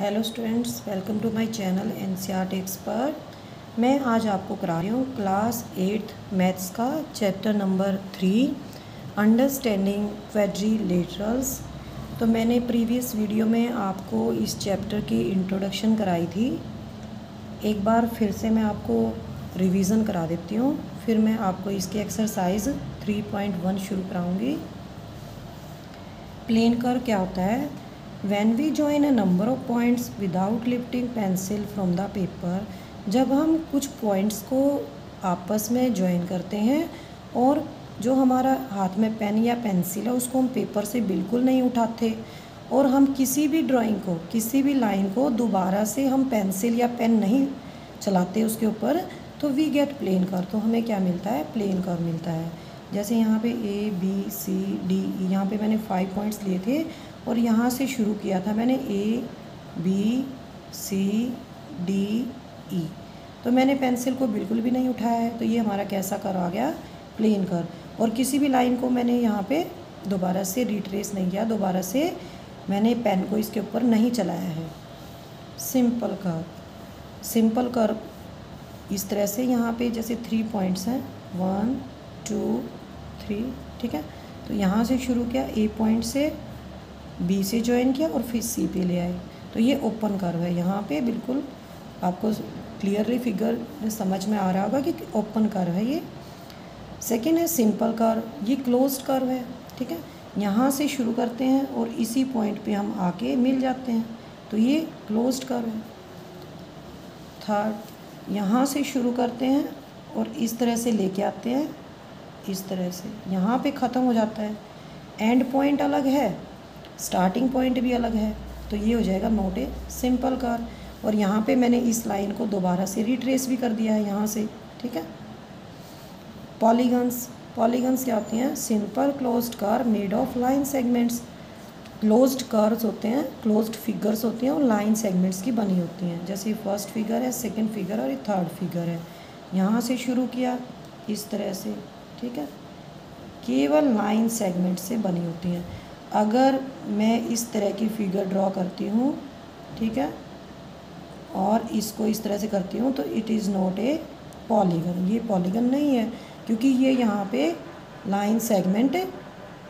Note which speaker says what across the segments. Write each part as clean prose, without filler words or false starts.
Speaker 1: Hello students, welcome to my channel NCERT expert. मैं आज आपको करा रही हूँ क्लास 8 मैथ्स का चैप्टर नंबर 3 अंडरस्टैंडिंग क्वैड्रिलेटरल्स। तो मैंने प्रीवियस वीडियो में आपको इस चैप्टर की इंट्रोडक्शन कराई थी। एक बार फिर से मैं आपको रिवीजन करा देती हूँ, फिर मैं आपको इसकी एक्सरसाइज 3.1 शुरू कराऊँगी। प्लेन कर्व क्या होता है? When we join a number of points without lifting pencil from the paper, जब हम कुछ पॉइंट्स को आपस में ज्वाइन करते हैं और जो हमारा हाथ में पेन या पेंसिल है उसको हम पेपर से बिल्कुल नहीं उठाते और हम किसी भी ड्राइंग को, किसी भी लाइन को दोबारा से हम पेंसिल या पेन नहीं चलाते उसके ऊपर, तो वी गेट प्लेन कर्व। तो हमें क्या मिलता है? प्लेन कर्व मिलता है। जैसे यहाँ पे A B C D E, यहाँ पे मैंने 5 पॉइंट्स लिए थे और यहाँ से शुरू किया था मैंने A B C D E, तो मैंने पेंसिल को बिल्कुल भी नहीं उठाया है, तो ये हमारा कैसा कर्व आ गया? Plane curve. और किसी भी लाइन को मैंने यहाँ पे दोबारा से रिट्रेस नहीं किया, दोबारा से मैंने पेन को इसके ऊपर नहीं चलाया है। Simple curve. सिंपल कर्व इस तरह से यहाँ पे जैसे 3 पॉइंट्स हैं, 1 2 3, ठीक है। तो यहाँ से शुरू किया, A पॉइंट से B से ज्वाइन किया और फिर C पे ले आए, तो ये ओपन कर्व है। यहाँ पे बिल्कुल आपको क्लियरली फिगर समझ में आ रहा होगा कि ओपन कर्व है ये। सेकेंड है सिंपल कर्व, ये क्लोज्ड कर्व है, ठीक है। यहाँ से शुरू करते हैं और इसी पॉइंट पे हम आके मिल जाते हैं, तो ये क्लोज्ड कर्व है। थर्ड, यहाँ से शुरू करते हैं और इस तरह से लेके आते हैं, इस तरह से यहाँ पे ख़त्म हो जाता है। एंड पॉइंट अलग है, स्टार्टिंग पॉइंट भी अलग है, तो ये हो जाएगा नॉट ए सिंपल कर्व। और यहाँ पे मैंने इस लाइन को दोबारा से रिट्रेस भी कर दिया है यहाँ से, ठीक है। पॉलीगन्स। पॉलीगन्स क्या होती हैं? Simple closed curve made of line segments. Closed curves होते हैं, क्लोज्ड फिगर्स होती हैं और लाइन सेगमेंट्स की बनी होती हैं। जैसे फर्स्ट फिगर है, सेकेंड फिगर और ये थर्ड फिगर है। यहाँ से शुरू किया इस तरह से, ठीक है, केवल लाइन सेगमेंट से बनी होती हैं। अगर मैं इस तरह की फिगर ड्रॉ करती हूँ, ठीक है, और इसको इस तरह से करती हूँ, तो it is not a polygon. ये पॉलीगन नहीं है, क्योंकि ये यहाँ पे लाइन सेगमेंट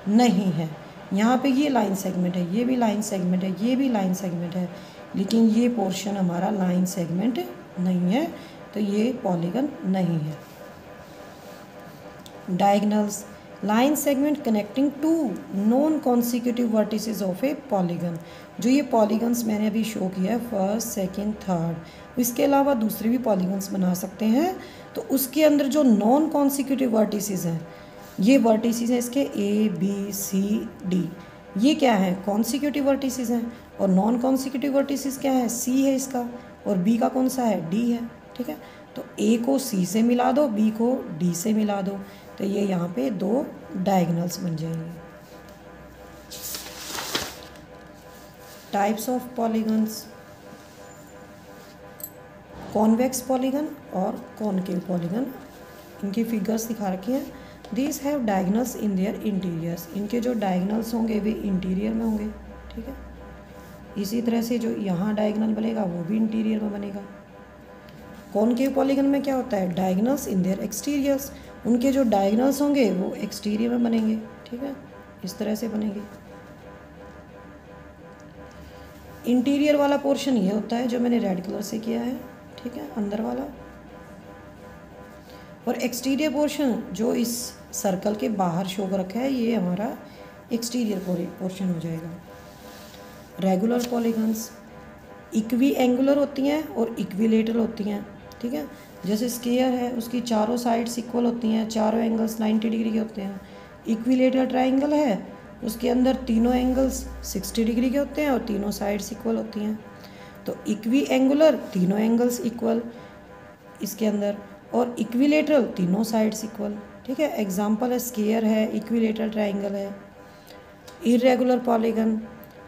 Speaker 1: नहीं है। यहाँ पे ये लाइन सेगमेंट है, ये भी लाइन सेगमेंट है, ये भी लाइन सेगमेंट है, लेकिन ये पोर्शन हमारा लाइन सेगमेंट नहीं है, तो ये पॉलीगन नहीं है। Diagonals, line segment connecting two non consecutive vertices of a polygon. जो ये पॉलीगन्स मैंने अभी शो किया है, फर्स्ट सेकंड थर्ड, इसके अलावा दूसरे भी पॉलीगन्स बना सकते हैं। तो उसके अंदर जो नॉन कॉन्सिक्यूटिव वर्टिसेस हैं, ये वर्टिसेस हैं इसके A B C D, ये क्या है? कॉन्सिक्यूटिव वर्टिसेस हैं। और नॉन कॉन्सिक्यूटिव वर्टिसेस क्या है? C है इसका, और B का कौन सा है? D है, ठीक है। तो A को C से मिला दो, B को D से मिला दो, तो ये यहाँ पे 2 डायगोनल्स बन जाएंगे। Types of polygons, convex polygon और कॉनकेव पॉलीगन। इनकी फिगर्स दिखा रखी हैं। These have diagonals in their interiors. इनके जो डायगोनल्स होंगे वे इंटीरियर में होंगे, ठीक है। इसी तरह से जो यहाँ डायगोनल बनेगा वो भी इंटीरियर में बनेगा। कॉनकेव पॉलीगन में क्या होता है? Diagonals in their exteriors. उनके जो डायगोनल्स होंगे वो एक्सटीरियर में बनेंगे, ठीक है, इस तरह से बनेंगे। इंटीरियर वाला पोर्शन ये होता है जो मैंने रेड कलर से किया है, ठीक है, अंदर वाला। और एक्सटीरियर पोर्शन जो इस सर्कल के बाहर शो कर रखा है, ये हमारा एक्सटीरियर पोर्शन हो जाएगा। रेगुलर पॉलीगन्स इक्वी एंगुलर होती हैं और इक्विलेटरल होती हैं, ठीक है। जैसे स्क्वायर है, उसकी चारों साइड्स इक्वल होती हैं, चारों एंगल्स 90 डिग्री के होते हैं। इक्विलेटरल ट्राइंगल है, उसके अंदर तीनों एंगल्स 60 डिग्री के होते हैं और तीनों साइड्स इक्वल होती हैं। तो इक्वी एंगुलर, तीनों एंगल्स इक्वल इसके अंदर, और इक्विलेटरल, तीनों साइड्स इक्वल, ठीक है। एग्जाम्पल है स्क्वायर है, इक्विलेटरल ट्राइंगल है। Irregular polygon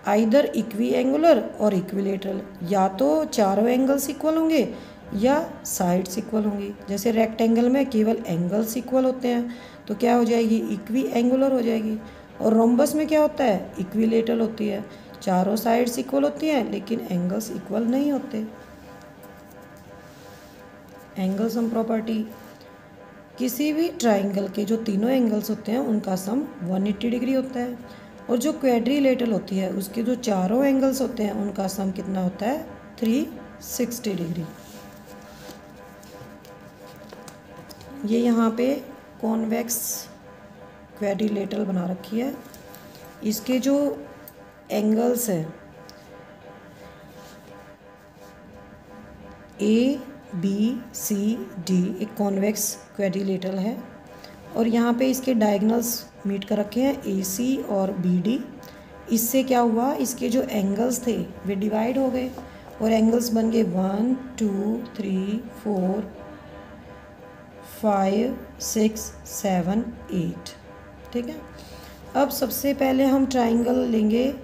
Speaker 1: either equi angular और इक्विलेटरल, या तो चारों एंगल्स इक्वल होंगे या साइड्स इक्वल होंगी। जैसे रेक्टेंगल में केवल एंगल्स इक्वल होते हैं, तो क्या हो जाएगी? इक्वी एंगुलर हो जाएगी। और रोम्बस में क्या होता है? इक्विलेटरल होती है। चारों साइड्स इक्वल होती हैं लेकिन एंगल्स इक्वल नहीं होते। एंगल सम प्रॉपर्टी, किसी भी ट्राइंगल के जो तीनों एंगल्स होते हैं उनका सम 180 डिग्री होता है, और जो क्वाड्रिलेटरल होती है उसके जो चारों एंगल्स होते हैं उनका सम कितना होता है 360 डिग्री। ये यहाँ पे कॉन्वेक्स क्वाड्रिलेटरल बना रखी है। इसके जो एंगल्स हैं ए बी सी डी, एक कॉन्वेक्स क्वाड्रिलेटरल है, और यहाँ पे इसके डायगोनल्स मीट कर रखे हैं ए सी और बी डी। इससे क्या हुआ, इसके जो एंगल्स थे वे डिवाइड हो गए और एंगल्स बन गए 1 2 3 4 5 6 7 8। ठीक है, अब सबसे पहले हम ट्राइंगल लेंगे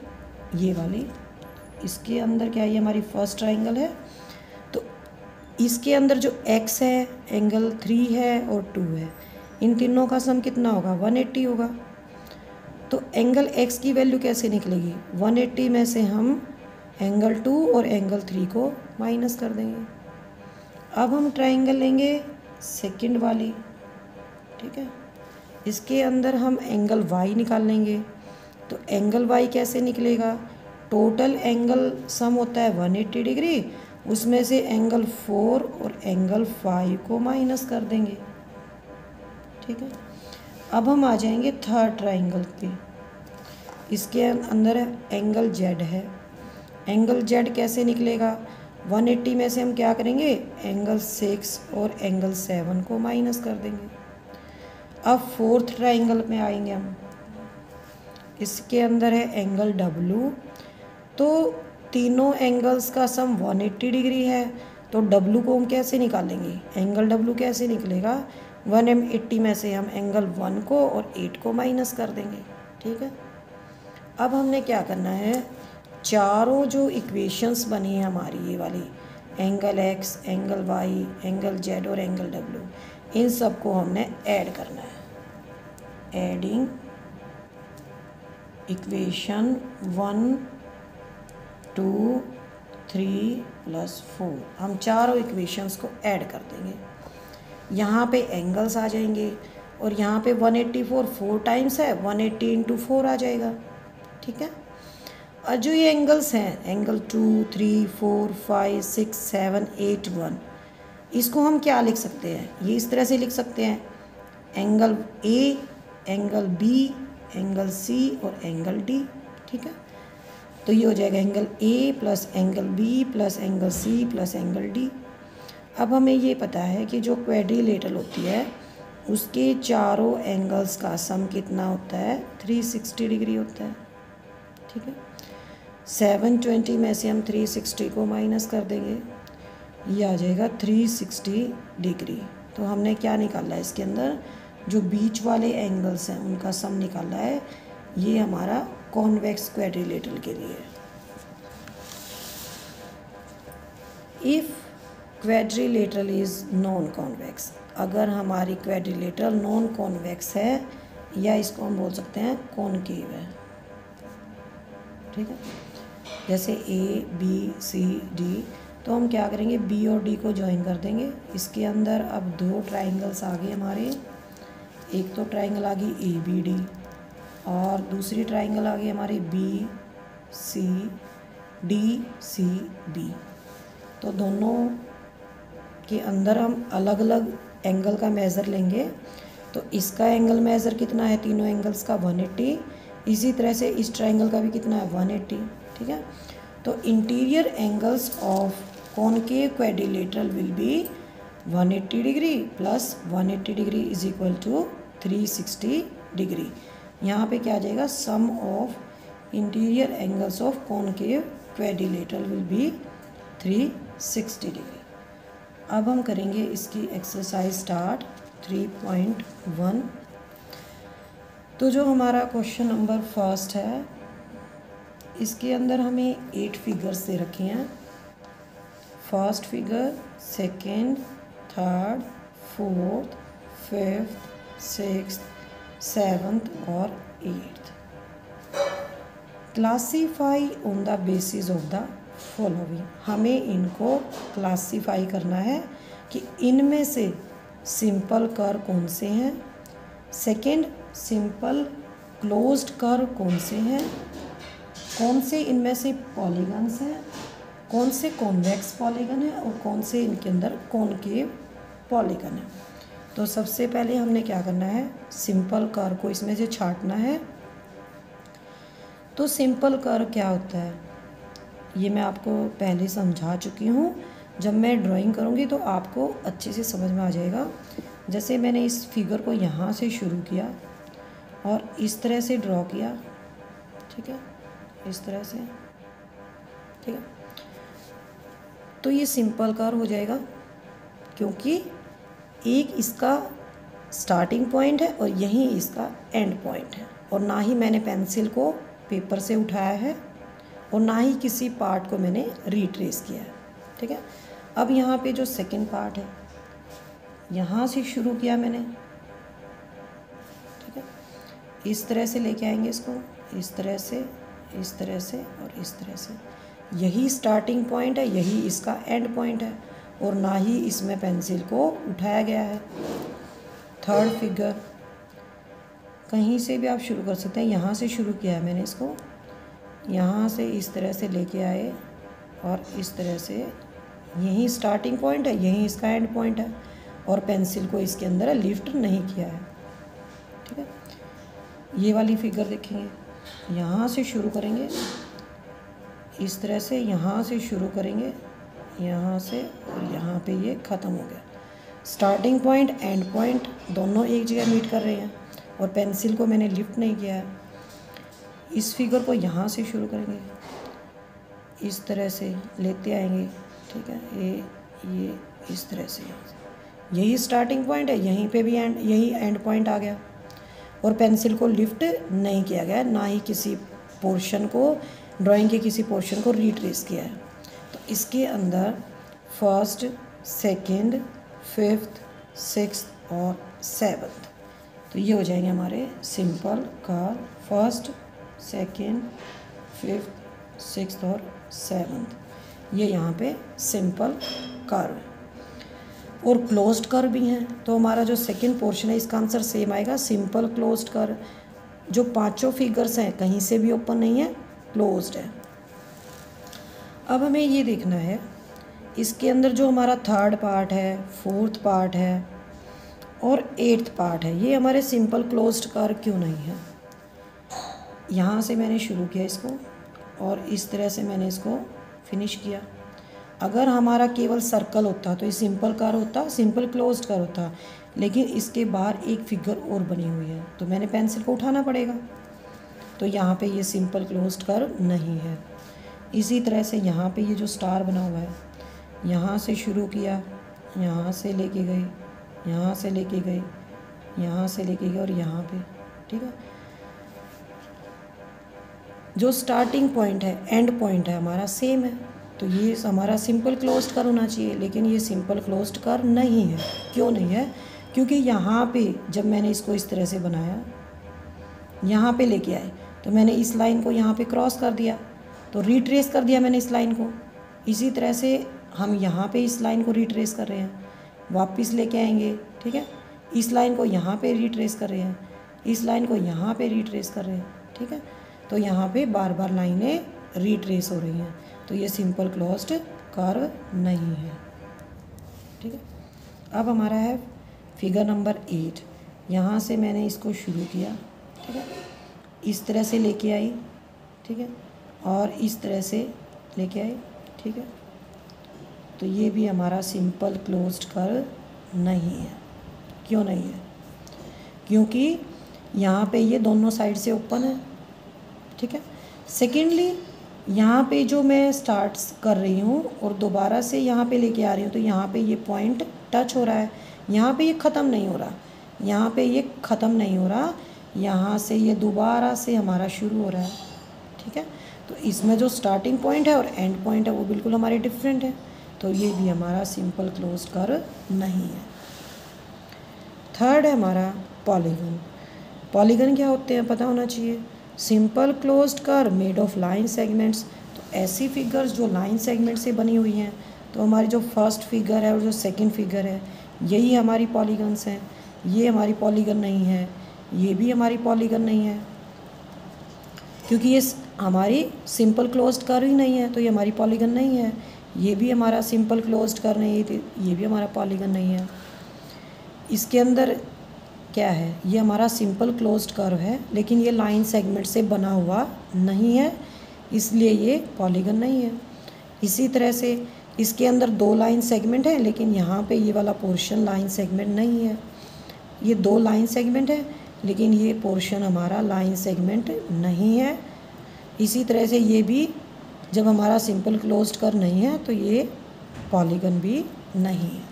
Speaker 1: ये वाली। इसके अंदर क्या है, ये हमारी फर्स्ट ट्राइंगल है, तो इसके अंदर जो x है एंगल 3 है और 2 है, इन तीनों का सम कितना होगा 180 होगा। तो एंगल x की वैल्यू कैसे निकलेगी, 180 में से हम एंगल 2 और एंगल 3 को माइनस कर देंगे। अब हम ट्राइंगल लेंगे सेकंड वाली। ठीक है, इसके अंदर हम एंगल y निकाल लेंगे। तो एंगल y कैसे निकलेगा, टोटल एंगल सम होता है 180 डिग्री, उसमें से एंगल 4 और एंगल 5 को माइनस कर देंगे। ठीक है, अब हम आ जाएंगे थर्ड ट्राइंगल पे। इसके अंदर एंगल z है। एंगल z कैसे निकलेगा, 180 में से हम क्या करेंगे एंगल 6 और एंगल 7 को माइनस कर देंगे। अब फोर्थ ट्राइंगल में आएंगे हम। इसके अंदर है एंगल W, तो तीनों एंगल्स का सम 180 डिग्री है, तो W को हम कैसे निकालेंगे, एंगल W कैसे निकलेगा, 180 में से हम एंगल 1 को और 8 को माइनस कर देंगे। ठीक है, अब हमने क्या करना है, चारों जो इक्वेशंस बनी है हमारी ये वाली, angle x, angle y, angle z और एंगल W, इन सब को हमने ऐड करना है। एडिंग इक्वेशन 1 2 3 + 4, हम चारों इक्वेशंस को ऐड कर देंगे। यहाँ पे एंगल्स आ जाएंगे और यहाँ पे 184 4 टाइम्स है, 180 × 4 आ जाएगा। ठीक है, और जो ये एंगल्स हैं एंगल 2 3 4 5 6 7 8 1, इसको हम क्या लिख सकते हैं, ये इस तरह से लिख सकते हैं, angle A, angle B, angle C और एंगल D। ठीक है, तो ये हो जाएगा angle A + angle B + angle C + angle D। अब हमें ये पता है कि जो क्वाड्रिलेटरल होती है उसके चारों एंगल्स का सम कितना होता है 360 डिग्री होता है। ठीक है, 720 में से हम 360 को माइनस कर देंगे, ये आ जाएगा 360 डिग्री। तो हमने क्या निकाला है, इसके अंदर जो बीच वाले एंगल्स हैं उनका सम निकाला है। ये हमारा कॉन्वेक्स क्वाड्रिलेटरल के लिए। If quadrilateral is non convex, अगर हमारी क्वाड्रिलेटरल नॉन कॉन्वेक्स है, या इसको हम बोल सकते हैं कॉनकेव है। ठीक है, जैसे A B C D, तो हम क्या करेंगे B और D को ज्वाइन कर देंगे। इसके अंदर अब दो ट्राइंगल्स आ गए हमारे, एक तो ट्राइंगल आ गई ABD और दूसरी ट्राइंगल आ गई हमारी BCDCB। तो दोनों के अंदर हम अलग अलग एंगल का मेज़र लेंगे। तो इसका एंगल मेज़र कितना है, तीनों एंगल्स का 180, इसी तरह से इस ट्राइंगल का भी कितना है 180। ठीक है, तो interior angles of concave quadrilateral will be 180 degree + 180 degree = 360 degree. यहाँ पे क्या आ जाएगा, sum of interior angles of concave quadrilateral will be 360 degree. अब हम करेंगे इसकी एक्सरसाइज स्टार्ट 3.1। तो जो हमारा क्वेश्चन नंबर फर्स्ट है, इसके अंदर हमें 8 फिगर्स दे रखे हैं। First figure, second, third, fourth, fifth, sixth, seventh और 8th। Classify on the basis of the following, हमें इनको क्लासीफाई करना है कि इनमें से सिंपल कर्व कौन से हैं, सेकंड सिंपल क्लोज्ड कर्व कौन से हैं, कौन से इनमें से पॉलीगन्स हैं, कौन से कॉन्वेक्स पॉलीगन है और कौन से इनके अंदर कॉनकेव पॉलीगन है। तो सबसे पहले हमने क्या करना है, सिंपल कर्व को इसमें से छांटना है। तो सिंपल कर्व क्या होता है ये मैं आपको पहले समझा चुकी हूँ, जब मैं ड्राइंग करूँगी तो आपको अच्छे से समझ में आ जाएगा। जैसे मैंने इस फिगर को यहाँ से शुरू किया और इस तरह से ड्रॉ किया, ठीक है, इस तरह से, ठीक है, तो ये सिंपल कर्व हो जाएगा क्योंकि एक इसका स्टार्टिंग पॉइंट है और यहीं इसका एंड पॉइंट है, और ना ही मैंने पेंसिल को पेपर से उठाया है और ना ही किसी पार्ट को मैंने रिट्रेस किया है, ठीक है। अब यहाँ पे जो सेकंड पार्ट है, यहाँ से शुरू किया मैंने, ठीक है, इस तरह से लेके आएंगे इसको, इस तरह से, इस तरह से और इस तरह से, यही स्टार्टिंग पॉइंट है, यही इसका एंड पॉइंट है, और ना ही इसमें पेंसिल को उठाया गया है। थर्ड फिगर कहीं से भी आप शुरू कर सकते हैं, यहाँ से शुरू किया है मैंने इसको, यहाँ से इस तरह से लेके आए और इस तरह से, यही स्टार्टिंग पॉइंट है, यही इसका एंड पॉइंट है, और पेंसिल को इसके अंदर लिफ्ट नहीं किया है, ठीक है। ये वाली फिगर देखेंगे, यहाँ से शुरू करेंगे इस तरह से, यहाँ से शुरू करेंगे यहाँ से, और यहाँ पे ये ख़त्म हो गया। स्टार्टिंग पॉइंट एंड पॉइंट दोनों एक जगह मीट कर रहे हैं और पेंसिल को मैंने लिफ्ट नहीं किया है। इस फिगर को यहाँ से शुरू करेंगे, इस तरह से लेते आएंगे, ठीक है, ये इस तरह से, यही स्टार्टिंग पॉइंट है, यहीं पे भी यही एंड पॉइंट आ गया, और पेंसिल को लिफ्ट नहीं किया गया, ना ही किसी पोर्शन को, ड्राइंग के किसी पोर्शन को रिट्रेस किया है। तो इसके अंदर फर्स्ट, सेकंड, फिफ्थ, सिक्स्थ और सेवन्थ, तो ये हो जाएंगे हमारे simple curve, first, second, fifth, sixth और सेवन्थ, ये यहाँ पे सिंपल कर्व है। और क्लोज्ड कर्व भी हैं, तो हमारा जो सेकंड पोर्शन है इसका आंसर सेम आएगा, सिंपल क्लोज्ड कर्व। जो पांचों फिगर्स हैं कहीं से भी ओपन नहीं है, क्लोज्ड है। अब हमें ये देखना है इसके अंदर जो हमारा थर्ड पार्ट है, फोर्थ पार्ट है और एट्थ पार्ट है, ये हमारे सिंपल क्लोज्ड कर्व क्यों नहीं है। यहाँ से मैंने शुरू किया इसको और इस तरह से मैंने इसको फिनिश किया। अगर हमारा केवल सर्कल होता तो ये सिंपल कर्व होता, सिंपल क्लोज्ड कर्व होता, लेकिन इसके बाहर एक फिगर और बनी हुई है तो मैंने पेंसिल को उठाना पड़ेगा, तो यहाँ पे ये सिंपल क्लोज्ड कर्व नहीं है। इसी तरह से यहाँ पे ये जो स्टार बना हुआ है, यहाँ से शुरू किया, यहाँ से लेके गए, यहाँ से लेके गए, यहाँ से लेके गए और यहाँ पे, ठीक है। जो स्टार्टिंग पॉइंट है, एंड पॉइंट है हमारा सेम है, तो ये हमारा सिंपल क्लोज्ड कर्व होना चाहिए, लेकिन ये सिंपल क्लोज्ड कर्व नहीं है। क्यों नहीं है? क्योंकि यहाँ पे जब मैंने इसको इस तरह से बनाया, यहाँ पे लेके आए तो मैंने इस लाइन को यहाँ पे क्रॉस कर दिया, तो रिट्रेस कर दिया मैंने इस लाइन को। इसी तरह से हम यहाँ पे इस लाइन को रिट्रेस कर रहे हैं, वापस लेके आएंगे, ठीक है। इस लाइन को यहाँ पे रिट्रेस कर रहे हैं, इस लाइन को यहाँ पे रिट्रेस कर रहे हैं, ठीक है। तो यहाँ पे बार बार लाइनें रिट्रेस हो रही हैं, तो ये सिंपल क्लोज्ड कर्व नहीं है, ठीक है। अब हमारा है फिगर नंबर 8। यहाँ से मैंने इसको शुरू किया, ठीक है, इस तरह से लेके आई, ठीक है, और इस तरह से लेके आई, ठीक है। तो ये भी हमारा सिंपल क्लोज्ड कर्व नहीं है। क्यों नहीं है? क्योंकि यहाँ पे ये दोनों साइड से ओपन है, ठीक है। सेकेंडली यहाँ पे जो मैं स्टार्ट्स कर रही हूँ और दोबारा से यहाँ पे लेके आ रही हूँ, तो यहाँ पे ये पॉइंट टच हो रहा है, यहाँ पे ये ख़त्म नहीं हो रहा, यहाँ पे ये ख़त्म नहीं हो रहा, यहाँ से ये दोबारा से हमारा शुरू हो रहा है, ठीक है। तो इसमें जो स्टार्टिंग पॉइंट है और एंड पॉइंट है वो बिल्कुल हमारे डिफरेंट है, तो ये भी हमारा सिंपल क्लोज्ड कर्व नहीं है। थर्ड है हमारा पॉलीगन। पॉलीगन क्या होते हैं पता होना चाहिए। Simple closed curve made of line segments. तो ऐसी फिगर्स जो लाइन सेगमेंट से बनी हुई हैं, तो हमारी जो फर्स्ट फिगर है और जो सेकंड फिगर है यही हमारी पॉलीगन्स हैं। ये हमारी पॉलीगन नहीं है, ये भी हमारी पॉलीगन नहीं है, क्योंकि ये हमारी सिंपल क्लोज्ड कर्व ही नहीं है, तो ये हमारी पॉलीगन नहीं है। ये भी हमारा सिंपल क्लोज्ड कर्व नहीं है, ये भी हमारा पॉलीगन नहीं है। इसके अंदर क्या है, ये हमारा सिंपल क्लोज्ड कर्व है, लेकिन ये लाइन सेगमेंट से बना हुआ नहीं है, इसलिए ये पॉलीगन नहीं है। इसी तरह से इसके अंदर दो लाइन सेगमेंट है, लेकिन यहाँ पे ये वाला पोर्शन लाइन सेगमेंट नहीं है। ये दो लाइन सेगमेंट है, लेकिन ये पोर्शन हमारा लाइन सेगमेंट नहीं है। इसी तरह से ये भी जब हमारा सिंपल क्लोज्ड कर्व नहीं है तो ये पॉलीगन भी नहीं है।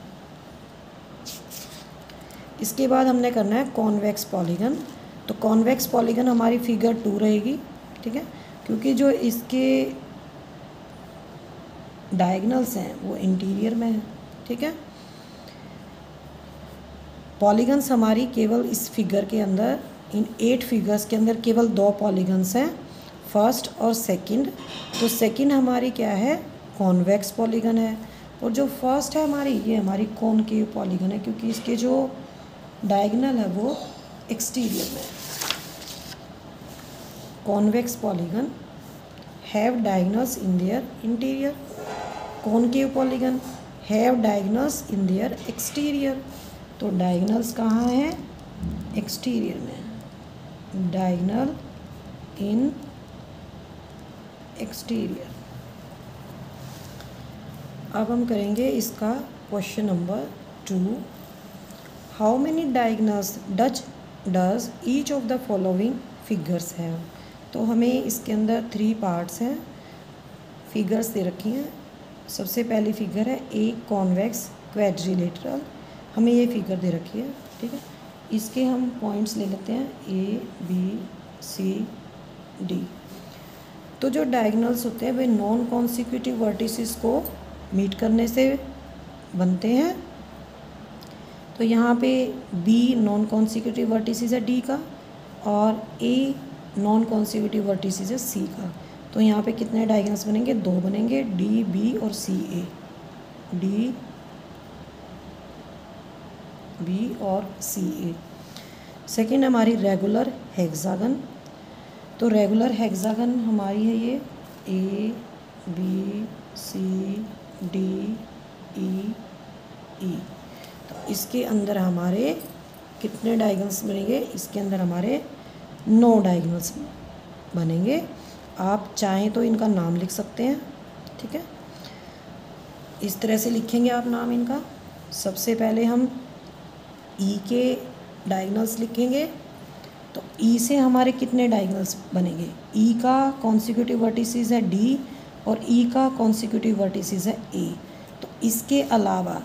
Speaker 1: इसके बाद हमने करना है कॉन्वेक्स पॉलीगन। तो कॉन्वेक्स पॉलीगन हमारी फिगर 2 रहेगी, ठीक है, क्योंकि जो इसके डायगनल्स हैं वो इंटीरियर में है, ठीक है। पॉलीगन्स हमारी केवल इस फिगर के अंदर, इन 8 फिगर्स के अंदर केवल 2 पॉलीगन्स हैं, फर्स्ट और सेकंड। तो सेकंड हमारी क्या है, कॉन्वेक्स पॉलीगन है, और जो फर्स्ट है हमारी, ये हमारी कॉनकेव पॉलीगन है, क्योंकि इसके जो डायगनल है वो एक्सटीरियर में है। Convex polygon have diagonals in their interior, concave polygon have diagonals in their exterior. तो डायगनल्स कहाँ हैं, एक्सटीरियर में, डायगनल इन एक्सटीरियर। अब हम करेंगे इसका question number 2। How many diagonals does each of the following figures हैं। तो हमें इसके अंदर 3 पार्ट्स हैं, फिगर्स दे रखी हैं। सबसे पहली फिगर है एक कॉन्वेक्स क्वाड्रिलेटरल, हमें ये फिगर दे रखी है, ठीक है। इसके हम पॉइंट्स ले लेते हैं A B C D। तो जो डायगनल्स होते हैं वे नॉन कॉन्सिक्यूटिव वर्टिसेस को मीट करने से बनते हैं। तो यहाँ पे B नॉन कॉन्सिक्यूटिव वर्टिसेस है D का, और A नॉन कॉन्सिक्यूटिव वर्टिसेस है C का। तो यहाँ पे कितने डायगनल्स बनेंगे, 2 बनेंगे, D B और C A, D B और C A। सेकेंड हमारी रेगुलर हेक्सागन। तो रेगुलर हेक्सागन हमारी है ये A B C D E E। तो इसके अंदर हमारे कितने डायगनल्स बनेंगे, इसके अंदर हमारे 9 डायगनल्स बनेंगे। आप चाहें तो इनका नाम लिख सकते हैं, ठीक है। इस तरह से लिखेंगे आप नाम इनका। सबसे पहले हम E के डायगनल्स लिखेंगे। तो E से हमारे कितने डायगनल्स बनेंगे, E का कॉन्सिक्यूटिव वर्टिसेस है D और E का कॉन्सिक्यूटिव वर्टिसेस है A। तो इसके अलावा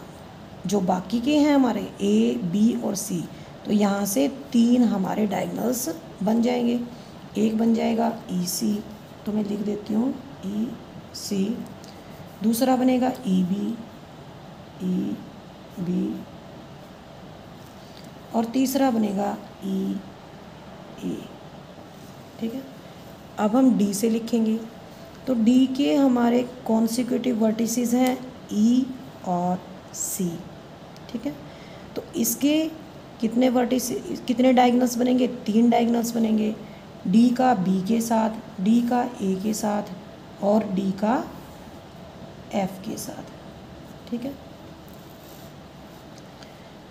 Speaker 1: जो बाकी के हैं हमारे A B और C, तो यहाँ से 3 हमारे डायगनल्स बन जाएंगे। एक बन जाएगा EC, तो मैं लिख देती हूँ EC। दूसरा बनेगा EB और तीसरा बनेगा EA, ठीक है। अब हम D से लिखेंगे। तो D के हमारे कॉन्सिक्यूटिव वर्टिसेस हैं E और C, ठीक है। तो इसके कितने डायगनल्स बनेंगे, 3 डायगनल्स बनेंगे, D का B के साथ, D का A के साथ और D का F के साथ, ठीक है।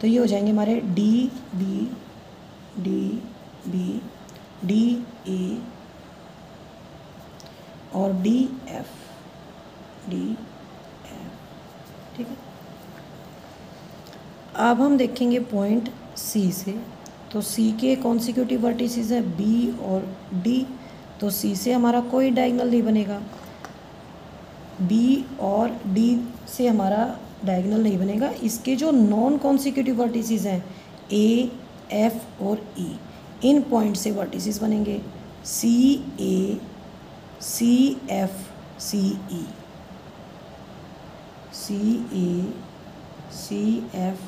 Speaker 1: तो ये हो जाएंगे हमारे D B D A और D F, ठीक है। अब हम देखेंगे पॉइंट C से। तो C के कॉन्सिक्यूटिव वर्टिसेस है B और D। तो C से हमारा कोई डायगनल नहीं बनेगा, B और D से हमारा डायगनल नहीं बनेगा। इसके जो नॉन कॉन्सिक्यूटिव वर्टिसेस हैं A F और E, इन पॉइंट से वर्टिसेस बनेंगे C A C F C E, C A C F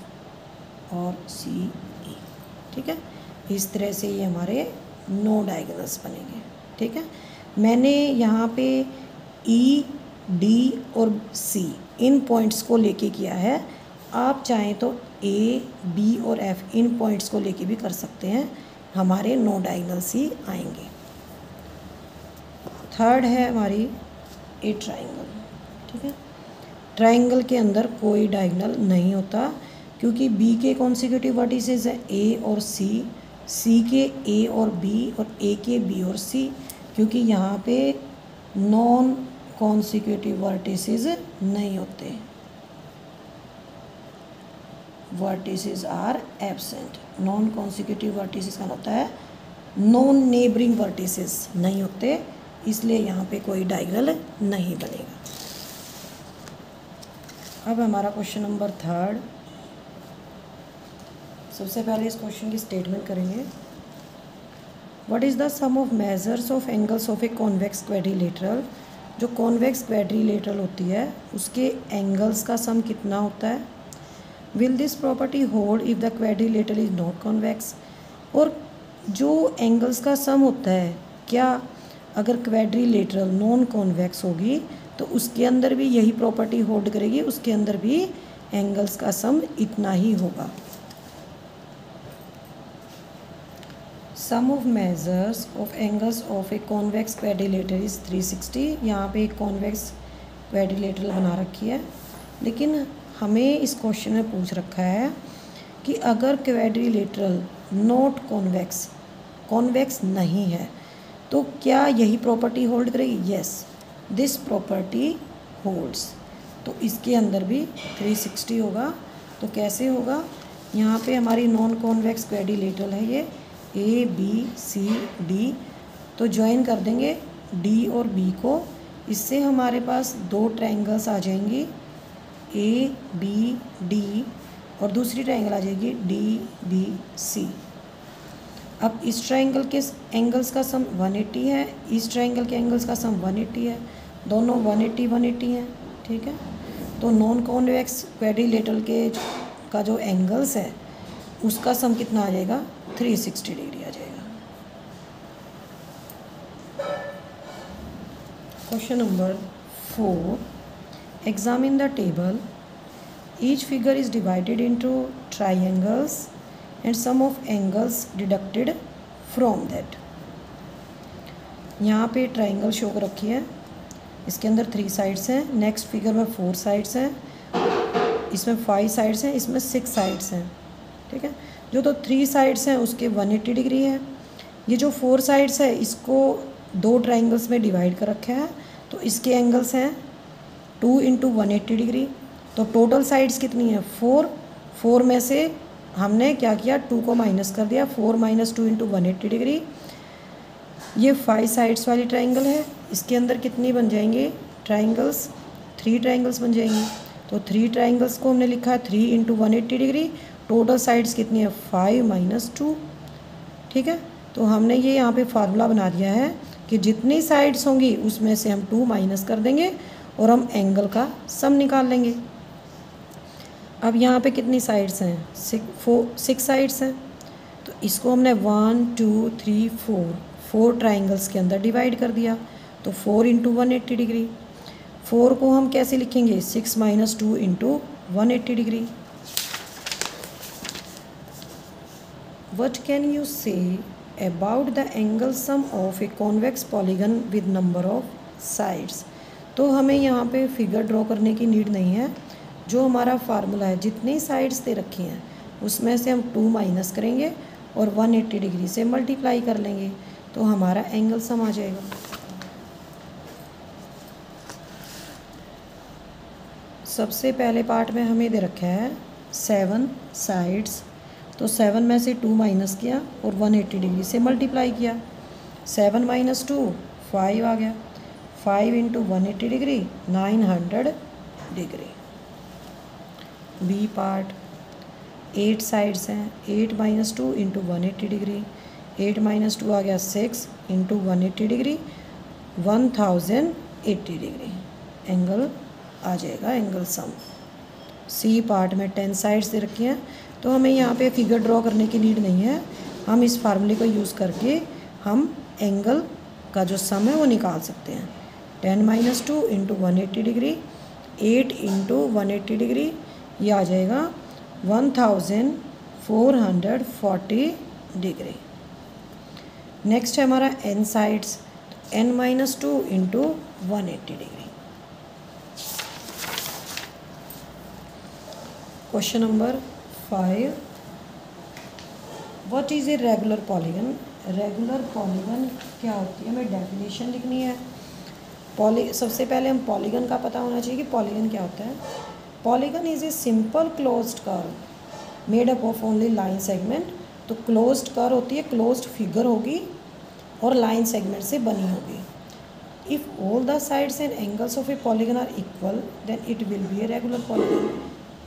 Speaker 1: और C E, ठीक है। इस तरह से ये हमारे 9 डायगनल्स बनेंगे। ठीक है। मैंने यहाँ पे ई, डी और सी इन पॉइंट्स को लेके किया है। आप चाहें तो ए, बी और एफ इन पॉइंट्स को लेके भी कर सकते हैं, हमारे नो डायगोनल्स ही आएंगे। थर्ड है हमारी ए ट्राइंगल, ठीक है। ट्राइंगल के अंदर कोई डायगोनल नहीं होता, क्योंकि बी के कॉन्सिक्यूटिव वर्टिसेस हैं ए और सी के ए और बी और ए के बी और सी, क्योंकि यहाँ पे नॉन कॉन्सिक्यूटिव वर्टिसेस नहीं होते, vertices are absent. Non consecutive vertices का होता है नॉन नेबरिंग वर्टिसेस नहीं होते, इसलिए यहाँ पे कोई डायगोनल नहीं बनेगा। अब हमारा क्वेश्चन नंबर थर्ड। सबसे पहले इस क्वेश्चन की स्टेटमेंट करेंगे। What is the sum of measures of angles of a convex quadrilateral. जो कॉन्वेक्स क्वेड्रिलेटरल होती है उसके एंगल्स का सम कितना होता है। Will this property hold if the quadrilateral is not convex. और जो एंगल्स का सम होता है, क्या अगर क्वेड्रिलेटरल नॉन कॉन्वेक्स होगी तो उसके अंदर भी यही प्रॉपर्टी होल्ड करेगी, उसके अंदर भी एंगल्स का सम इतना ही होगा। Sum of measures of angles of a convex quadrilateral is 360। यहाँ पे एक कॉन्वेक्स क्वेड्रिलेटरल बना रखी है, लेकिन हमें इस क्वेश्चन में पूछ रखा है कि अगर क्वेड्रिलेटरल नॉट कॉन्वेक्स, कॉन्वेक्स नहीं है, तो क्या यही प्रॉपर्टी होल्ड करेगी। Yes, this property holds. तो इसके अंदर भी 360 होगा। तो कैसे होगा, यहाँ पे हमारी नॉन कॉन्वेक्स क्वेड्रिलेटरल है ये ए बी सी डी, तो ज्वाइन कर देंगे डी और बी को। इससे हमारे पास दो ट्रायंगल्स आ जाएंगी ए बी डी, और दूसरी ट्रायंगल आ जाएगी डी बी सी। अब इस ट्रायंगल के एंगल्स का सम 180 है, इस ट्रायंगल के एंगल्स का सम 180 है, दोनों 180 हैं, ठीक है। तो नॉन कॉन्वेक्स क्वेड्रिलेटरल के का जो एंगल्स है उसका सम कितना आ जाएगा, 360 डिग्री आ जाएगा। Question number 4, examine the table. Each figure is divided into triangles and sum of angles deducted from that. यहाँ पे ट्राइंगल शो कर रखी है, इसके अंदर 3 साइड्स हैं। नेक्स्ट फिगर में 4 साइड्स हैं, इसमें 5 साइड्स हैं, इसमें 6 साइड्स हैं, ठीक है। जो तो 3 साइड्स हैं उसके 180 डिग्री है। ये जो 4 साइड्स है इसको 2 ट्राइंगल्स में डिवाइड कर रखा है, तो इसके एंगल्स हैं 2 × 180 डिग्री। तो टोटल साइड्स कितनी है, 4 में से हमने क्या किया, 2 को माइनस कर दिया, 4 - 2 × 180 डिग्री। ये 5 साइड्स वाली ट्राइंगल है, इसके अंदर कितनी बन जाएंगे ट्राइंगल्स, 3 ट्राइंगल्स बन जाएंगी। तो 3 ट्राइंगल्स को हमने लिखा है 3 × 180 डिग्री। टोटल साइड्स कितनी है, 5 - 2, ठीक है। तो हमने ये यहाँ पे फार्मूला बना दिया है कि जितनी साइड्स होंगी उसमें से हम 2 माइनस कर देंगे और हम एंगल का सम निकाल लेंगे। अब यहाँ पे कितनी साइड्स हैं, 6 साइड्स हैं, तो इसको हमने 1 2 3 4 ट्राइंगल्स के अंदर डिवाइड कर दिया। तो 4 × 180 डिग्री। 4 को हम कैसे लिखेंगे, 6 - 2 × 180 degree. What can you say about the angle sum of a convex polygon with number of sides? तो हमें यहाँ पे फिगर ड्रॉ करने की नीड नहीं है। जो हमारा फार्मूला है, जितनी साइड्स दे रखी हैं उसमें से हम 2 माइनस करेंगे और 180 डिग्री से मल्टीप्लाई कर लेंगे, तो हमारा एंगल सम आ जाएगा। सबसे पहले पार्ट में हमें दे रखा है 7 साइड्स, तो 7 में से 2 माइनस किया और 180 डिग्री से मल्टीप्लाई किया। 7 - 2 5 आ गया, 5 × 180 degree 900 degree. B part, 8 sides हैं, 8 - 2 × 180 डिग्री, 8 - 2 आ गया 6 × 180 डिग्री 1080 डिग्री, एंगल आ जाएगा एंगल सम। सी पार्ट में 10 साइड्स दे रखी हैं, तो हमें यहाँ पे फिगर ड्रॉ करने की नीड नहीं है। हम इस फार्मूले को यूज़ करके हम एंगल का जो सम है वो निकाल सकते हैं। 10 - 2 इंटू 180 डिग्री, 8 इंटू 180 डिग्री, ये आ जाएगा 1440 डिग्री। नेक्स्ट है हमारा n sides, n - 2 into 180 degree. Question number 5, what is a regular polygon. Regular polygon क्या होती है, हमें डेफिनेशन लिखनी है। सबसे पहले हम पॉलीगन का पता होना चाहिए कि पॉलीगन क्या होता है। Polygon is a simple closed curve made up of only line segment. तो क्लोज्ड कर्व होती है, क्लोज्ड फिगर होगी और लाइन सेगमेंट से बनी होगी। If all the sides and angles of a polygon are equal then it will be a regular polygon.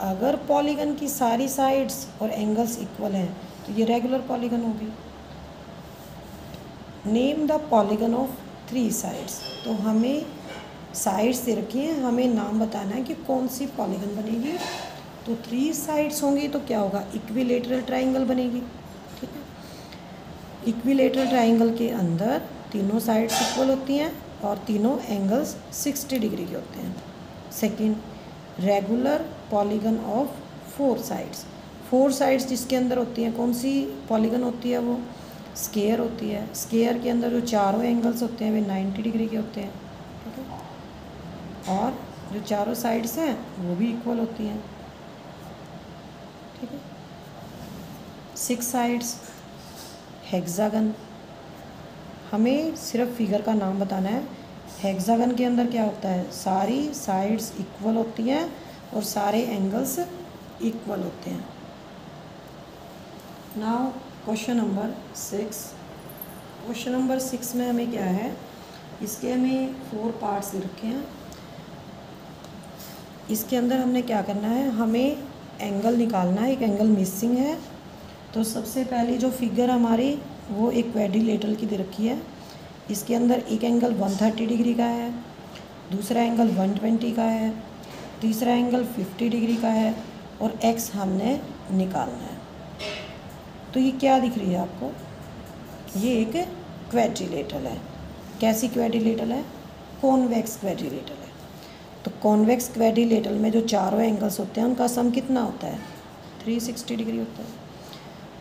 Speaker 1: अगर polygon की सारी साइड्स और एंगल्स इक्वल हैं तो ये रेगुलर पॉलीगन होगी। Name the polygon of 3 sides. तो हमें साइड्स दे रखी हैं, हमें नाम बताना है कि कौन सी पॉलीगन बनेगी। तो 3 साइड्स होंगी तो क्या होगा, इक्विलेटरल ट्राइंगल बनेगी। ठीक है, इक्विलेटरल ट्राइंगल के अंदर तीनों साइड्स इक्वल होती हैं और तीनों एंगल्स 60 डिग्री के होते हैं। Second, regular polygon of 4 sides. 4 sides जिसके अंदर होती हैं, कौन सी पॉलीगन होती है, वो स्केयर होती है। स्केयर के अंदर जो चारों एंगल्स होते हैं वे 90 डिग्री के होते हैं। ठीक है, और जो चारों साइड्स हैं वो भी इक्वल होती हैं। ठीक है, 6 साइड्स, हेक्सागन। हमें सिर्फ फिगर का नाम बताना है। हेक्सागन के अंदर क्या होता है, सारी साइड्स इक्वल होती हैं और सारे एंगल्स इक्वल होते हैं। Now question number 6। Question number 6 में हमें क्या है, इसके हमें 4 पार्ट्स दे रखे हैं। इसके अंदर हमने क्या करना है, हमें एंगल निकालना है। एक एंगल मिसिंग है। तो सबसे पहली जो फिगर हमारी वो एक क्वाड्रिलेटरल की दे रखी है। इसके अंदर एक एंगल 130 डिग्री का है, दूसरा एंगल 120 का है, तीसरा एंगल 50 डिग्री का है और x हमने निकालना है। तो ये क्या दिख रही है आपको, ये एक क्वाड्रिलेटरल है। कैसी क्वाड्रिलेटरल है, कॉन्वेक्स क्वाड्रिलेटरल है। तो कॉन्वेक्स क्वाड्रिलेटरल में जो चारों एंगल्स होते हैं उनका सम कितना होता है, 360 डिग्री होता है।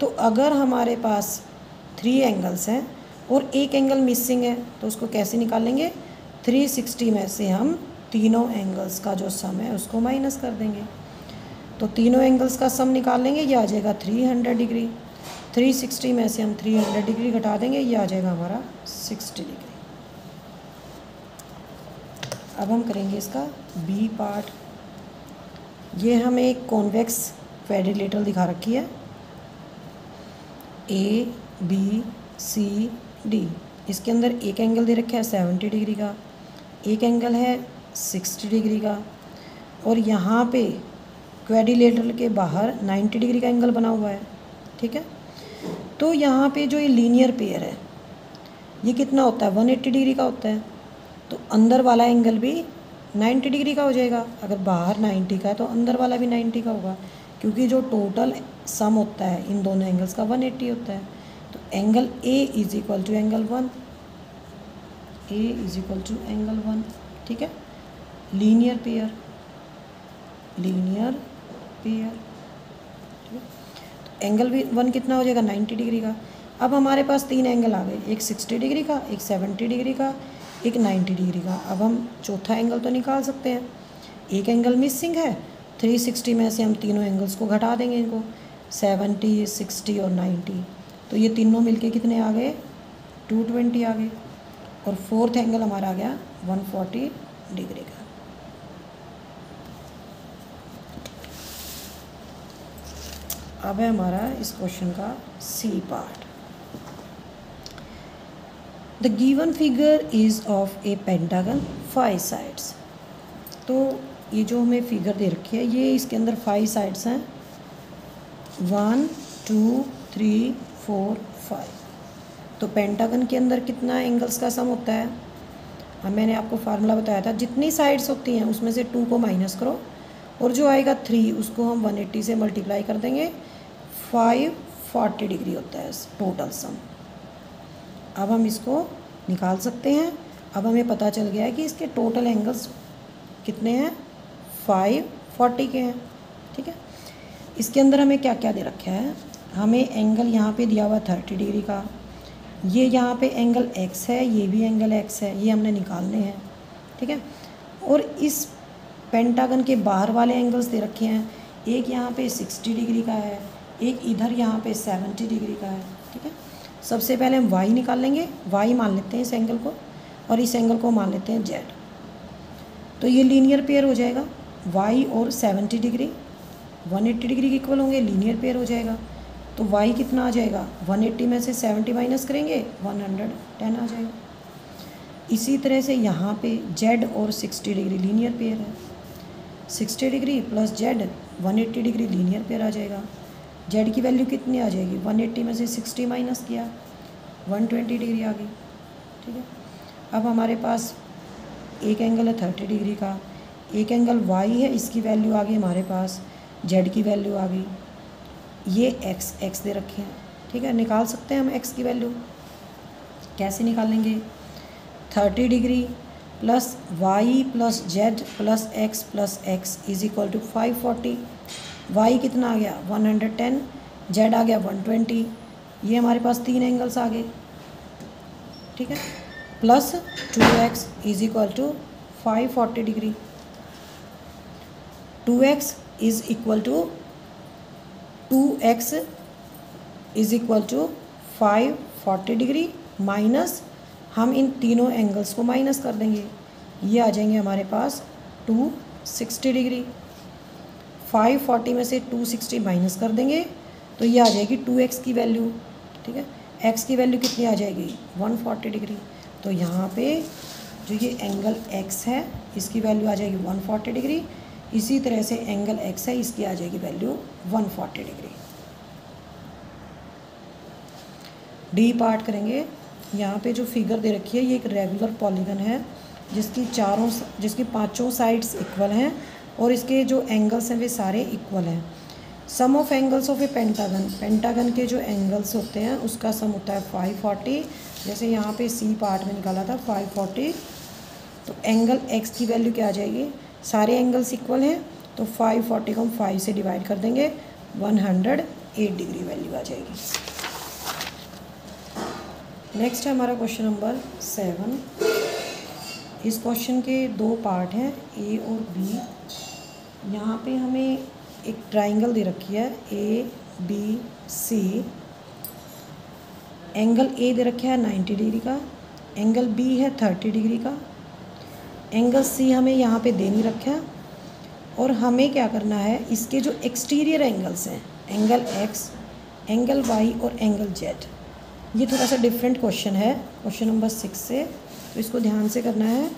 Speaker 1: तो अगर हमारे पास 3 एंगल्स हैं और एक एंगल मिसिंग है तो उसको कैसे निकालेंगे, 360 में से हम तीनों एंगल्स का जो सम है उसको माइनस कर देंगे। तो तीनों एंगल्स का सम निकाल लेंगे, ये आ जाएगा 300 डिग्री। 360 में से हम 300 डिग्री घटा देंगे, ये आ जाएगा हमारा 60 डिग्री। अब हम करेंगे इसका बी पार्ट। ये हमें एक कॉन्वेक्स क्वाड्रिलेटरल दिखा रखी है, ए बी सी डी। इसके अंदर एक एंगल दे रखा है 70 डिग्री का, एक एंगल है 60 डिग्री का और यहाँ पे क्वाड्रिलेटरल के बाहर 90 डिग्री का एंगल बना हुआ है। ठीक है, तो यहाँ पे जो ये लीनियर पेयर है ये कितना होता है, 180 डिग्री का होता है। तो अंदर वाला एंगल भी 90 डिग्री का हो जाएगा। अगर बाहर 90 का है तो अंदर वाला भी 90 का होगा, क्योंकि जो टोटल सम होता है इन दोनों एंगल्स का 180 होता है। तो angle A is equal to angle 1, A is equal to angle 1। ठीक है, लीनियर पेयर, लीनियर पेयर। ठीक है, तो एंगल भी 1 कितना हो जाएगा, 90 डिग्री का। अब हमारे पास 3 एंगल आ गए, एक 60 डिग्री का, एक 70 डिग्री का, एक 90 डिग्री का। अब हम चौथा एंगल तो निकाल सकते हैं। एक एंगल मिसिंग है, 360 में से हम तीनों एंगल्स को घटा देंगे, इनको 70, 60 और 90। तो ये तीनों मिलके कितने आ गए, 220 आ गए। और फोर्थ एंगल हमारा आ गया 140 डिग्री का। अब है हमारा इस क्वेश्चन का C part. The given figure is of a pentagon 5 sides. तो ये जो हमें फिगर दे रखी है ये इसके अंदर 5 साइड्स हैं, 1 2 3 4 5। तो पेंटागन के अंदर कितना एंगल्स का सम होता है, मैंने आपको फार्मूला बताया था, जितनी साइड्स होती हैं उसमें से 2 को माइनस करो और जो आएगा 3 उसको हम 180 से मल्टीप्लाई कर देंगे। 540 डिग्री होता है टोटल सम। अब हम इसको निकाल सकते हैं। अब हमें पता चल गया है कि इसके टोटल एंगल्स कितने हैं, 540 के हैं। ठीक है, इसके अंदर हमें क्या क्या दे रखा है, हमें एंगल यहाँ पे दिया हुआ 30 डिग्री का, ये यहाँ पे एंगल x है, ये भी एंगल x है, ये हमने निकालने हैं। ठीक है, और इस पेंटागन के बाहर वाले एंगल्स दे रखे हैं, एक यहाँ पे 60 डिग्री का है, एक इधर यहाँ पे 70 डिग्री का है। ठीक है, सबसे पहले हम y निकाल लेंगे, y मान लेते हैं इस एंगल को, और इस एंगल को मान लेते हैं z। तो ये लीनियर पेयर हो जाएगा, y और 70 डिग्री 180 डिग्री के इक्वल होंगे, लीनियर पेयर हो जाएगा। तो y कितना आ जाएगा, 180 में से 70 माइनस करेंगे 110 आ जाएगा। इसी तरह से यहाँ पे z और 60 डिग्री लीनियर पेयर है, 60 degree plus z 180 degree linear pair आ जाएगा। z की वैल्यू कितनी आ जाएगी, 180 में से 60 माइनस किया 120 डिग्री आ गई। ठीक है, अब हमारे पास एक एंगल है 30 डिग्री का, एक एंगल y है, इसकी वैल्यू आ गई हमारे पास, z की वैल्यू आ गई, ये x दे रखे हैं। ठीक है, निकाल सकते हैं हम x की वैल्यू, कैसे निकालेंगे, 30 degree plus y plus z plus x is equal to 540। y कितना आ गया 110, z आ गया 120, ये हमारे पास 3 एंगल्स आ गए। ठीक है, plus 2x is equal to 540 degree, 2x is equal to 540 degree minus हम इन तीनों एंगल्स को माइनस कर देंगे, ये आ जाएंगे हमारे पास 260 डिग्री। 540 में से 260 माइनस कर देंगे तो ये आ जाएगी 2x की वैल्यू। ठीक है, x की वैल्यू कितनी आ जाएगी 140 डिग्री। तो यहाँ पे जो ये एंगल x है इसकी वैल्यू आ जाएगी 140 डिग्री, इसी तरह से एंगल x है इसकी आ जाएगी वैल्यू 140 डिग्री। डी पार्ट करेंगे। यहाँ पे जो फिगर दे रखी है ये एक रेगुलर पॉलीगन है जिसकी पांचों साइड्स इक्वल हैं और इसके जो एंगल्स हैं वे सारे इक्वल हैं। Sum of angles of a pentagon के जो एंगल्स होते हैं उसका सम होता है 540। जैसे यहाँ पे सी पार्ट में निकाला था 540, तो एंगल x की वैल्यू क्या आ जाएगी, सारे एंगल्स इक्वल हैं तो 540 को हम 5 से डिवाइड कर देंगे, 108 डिग्री वैल्यू आ जाएगी। नेक्स्ट है हमारा क्वेश्चन नंबर 7। इस क्वेश्चन के दो पार्ट हैं ए और बी। यहाँ पे हमें एक ट्राइंगल दे रखी है ABC, एंगल ए दे रखा है 90 डिग्री का, एंगल बी है 30 डिग्री का, एंगल सी हमें यहाँ पे दे नहीं रखा है और हमें क्या करना है, इसके जो एक्सटीरियर एंगल्स हैं एंगल x, एंगल y और एंगल z, ये थोड़ा सा डिफरेंट क्वेश्चन है क्वेश्चन नंबर 6 से, तो इसको ध्यान से करना है।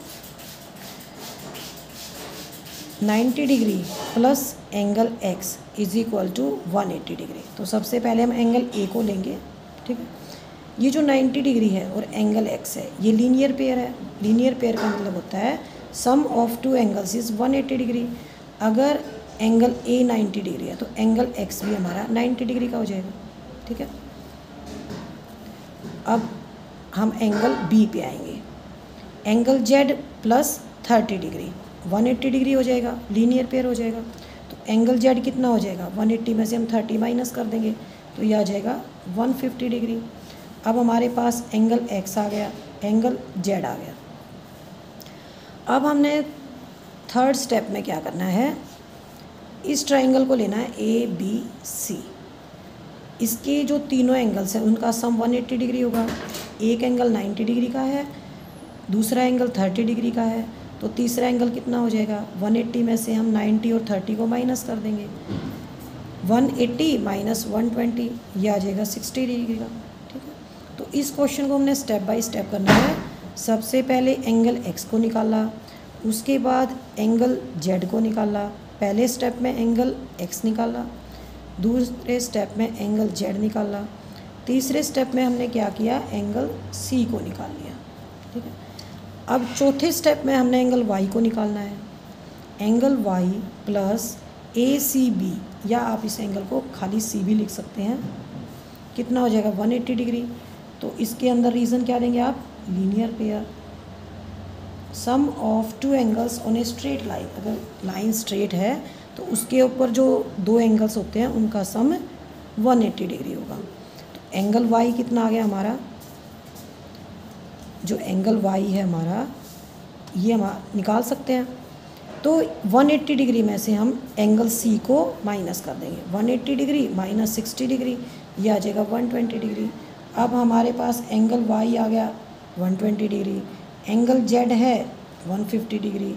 Speaker 1: 90 degree plus angle x is equal to 180 degree. तो सबसे पहले हम एंगल ए को लेंगे। ठीक है, ये जो 90 डिग्री है और एंगल x है ये लीनियर पेयर है। लीनियर पेयर का मतलब होता है sum of two angles is 180 degree. अगर एंगल ए 90 डिग्री है तो एंगल x भी हमारा 90 डिग्री का हो जाएगा। ठीक है, अब हम एंगल बी पे आएंगे। Angle z plus 30 degree 180 degree हो जाएगा, लीनियर पेयर हो जाएगा। तो एंगल z कितना हो जाएगा, 180 में से हम 30 माइनस कर देंगे तो यह आ जाएगा 150 डिग्री। अब हमारे पास एंगल x आ गया, एंगल z आ गया। अब हमने थर्ड स्टेप में क्या करना है, इस ट्राइंगल को लेना है ABC। इसके जो तीनों एंगल्स हैं उनका सम 180 डिग्री होगा। एक एंगल 90 डिग्री का है, दूसरा एंगल 30 डिग्री का है, तो तीसरा एंगल कितना हो जाएगा, 180 में से हम 90 और 30 को माइनस कर देंगे, 180 माइनस 120 ये आ जाएगा 60 डिग्री का। ठीक है, तो इस क्वेश्चन को हमने स्टेप बाय स्टेप करना है। सबसे पहले एंगल x को निकाला, उसके बाद एंगल z को निकाला। पहले स्टेप में एंगल x निकाला, दूसरे स्टेप में एंगल z निकाला, तीसरे स्टेप में हमने क्या किया, एंगल c को निकाल लिया। ठीक है, अब चौथे स्टेप में हमने एंगल y को निकालना है। एंगल y प्लस ACB, या आप इस एंगल को खाली C भी लिख सकते हैं, कितना हो जाएगा 180 डिग्री। तो इसके अंदर रीज़न क्या देंगे आप, linear pair. Sum of two angles on a straight line, अगर लाइन स्ट्रेट है तो उसके ऊपर जो दो एंगल्स होते हैं उनका सम 180 डिग्री होगा। तो एंगल वाई कितना आ गया हमारा, जो एंगल वाई है हमारा ये हम निकाल सकते हैं। तो 180 डिग्री में से हम एंगल सी को माइनस कर देंगे। 180 डिग्री माइनस 60 डिग्री, ये आ जाएगा 120 डिग्री। अब हमारे पास एंगल वाई आ गया 120 डिग्री, एंगल जेड है 150 डिग्री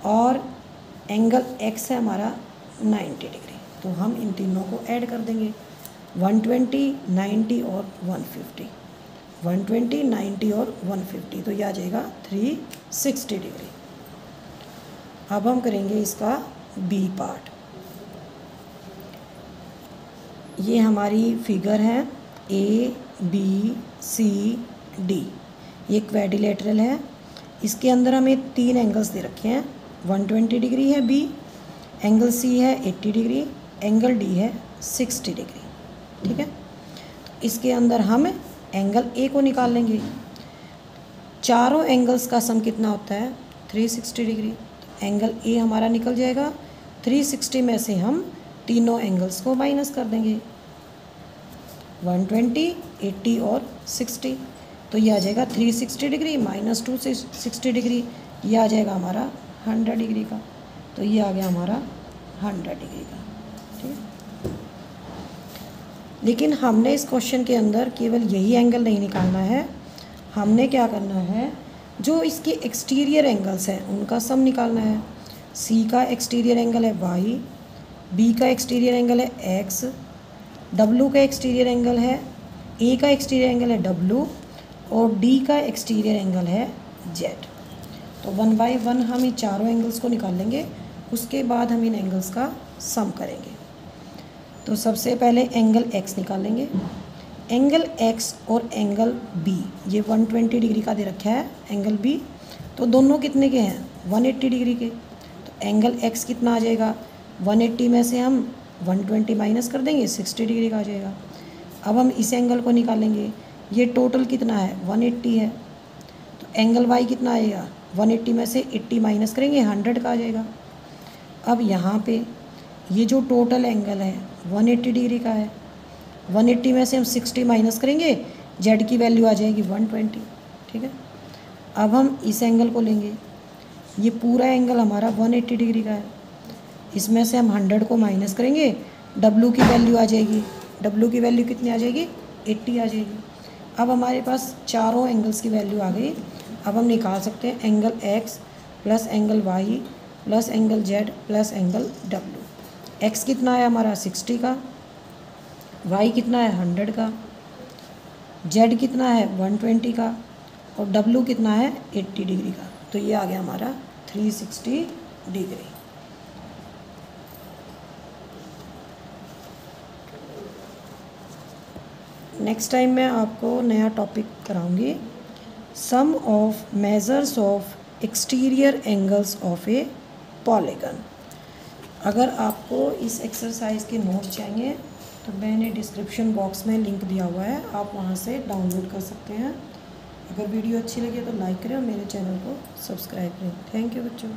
Speaker 1: और एंगल एक्स है हमारा 90 डिग्री। तो हम इन तीनों को ऐड कर देंगे, 120, 90 और 150, 120, 90 और 150, तो यह आ जाएगा 360 डिग्री। अब हम करेंगे इसका बी पार्ट। ये हमारी फिगर है ए बी सी डी, ये क्वेड्रिलेटरल है। इसके अंदर हमें 3 एंगल्स दे रखे हैं, 120 डिग्री है बी, एंगल सी है 80 डिग्री, एंगल डी है 60 डिग्री। ठीक है, तो इसके अंदर हम एंगल ए को निकाल लेंगे। चारों एंगल्स का सम कितना होता है 360 डिग्री। तो एंगल ए हमारा निकल जाएगा, 360 में से हम तीनों एंगल्स को माइनस कर देंगे, 120, 80 और 60। तो ये आ जाएगा 360 डिग्री माइनस 260 डिग्री, ये आ जाएगा हमारा 100 डिग्री का। तो ये आ गया हमारा 100 डिग्री का। ठीक है, लेकिन हमने इस क्वेश्चन के अंदर केवल यही एंगल नहीं निकालना है, हमने क्या करना है, जो इसके एक्सटीरियर एंगल्स हैं उनका सम निकालना है। सी का एक्सटीरियर एंगल है वाई, बी का एक्सटीरियर एंगल है एक्स, डब्लू का एक्सटीरियर एंगल है, ए का एक्सटीरियर एंगल है डब्लू और डी का एक्सटीरियर एंगल है जेड। तो 1 बाय 1 हम ये चारों एंगल्स को निकाल लेंगे, उसके बाद हम इन एंगल्स का सम करेंगे। तो सबसे पहले एंगल एक्स निकालेंगे। एंगल एक्स और एंगल बी ये 120 डिग्री का दे रखा है एंगल बी, तो दोनों कितने के हैं 180 डिग्री के। तो एंगल एक्स कितना आ जाएगा, 180 में से हम 120 माइनस कर देंगे, 60 डिग्री का आ जाएगा। अब हम इस एंगल को निकालेंगे, ये टोटल कितना है 180 है। तो एंगल वाई कितना आएगा, 180 में से 80 माइनस करेंगे 100 का आ जाएगा। अब यहाँ पे ये जो टोटल एंगल है 180 डिग्री का है, 180 में से हम 60 माइनस करेंगे, जेड की वैल्यू आ जाएगी 120। ठीक है, अब हम इस एंगल को लेंगे, ये पूरा एंगल हमारा 180 डिग्री का है, इसमें से हम 100 को माइनस करेंगे, डब्लू की वैल्यू आ जाएगी, डब्लू की वैल्यू कितनी आ जाएगी 80 आ जाएगी। अब हमारे पास चारों एंगल्स की वैल्यू आ गई। अब हम निकाल सकते हैं angle X plus angle Y plus angle Z plus angle W. X कितना है हमारा 60 का, वाई कितना है 100 का, जेड कितना है 120 का और डब्लू कितना है 80 डिग्री का। तो ये आ गया हमारा 360 डिग्री। नेक्स्ट टाइम मैं आपको नया टॉपिक कराऊंगी, sum of measures of exterior angles of a polygon. अगर आपको इस एक्सरसाइज के नोट्स चाहिए तो मैंने डिस्क्रिप्शन बॉक्स में लिंक दिया हुआ है, आप वहां से डाउनलोड कर सकते हैं। अगर वीडियो अच्छी लगे तो लाइक करें और मेरे चैनल को सब्सक्राइब करें। थैंक यू बच्चों।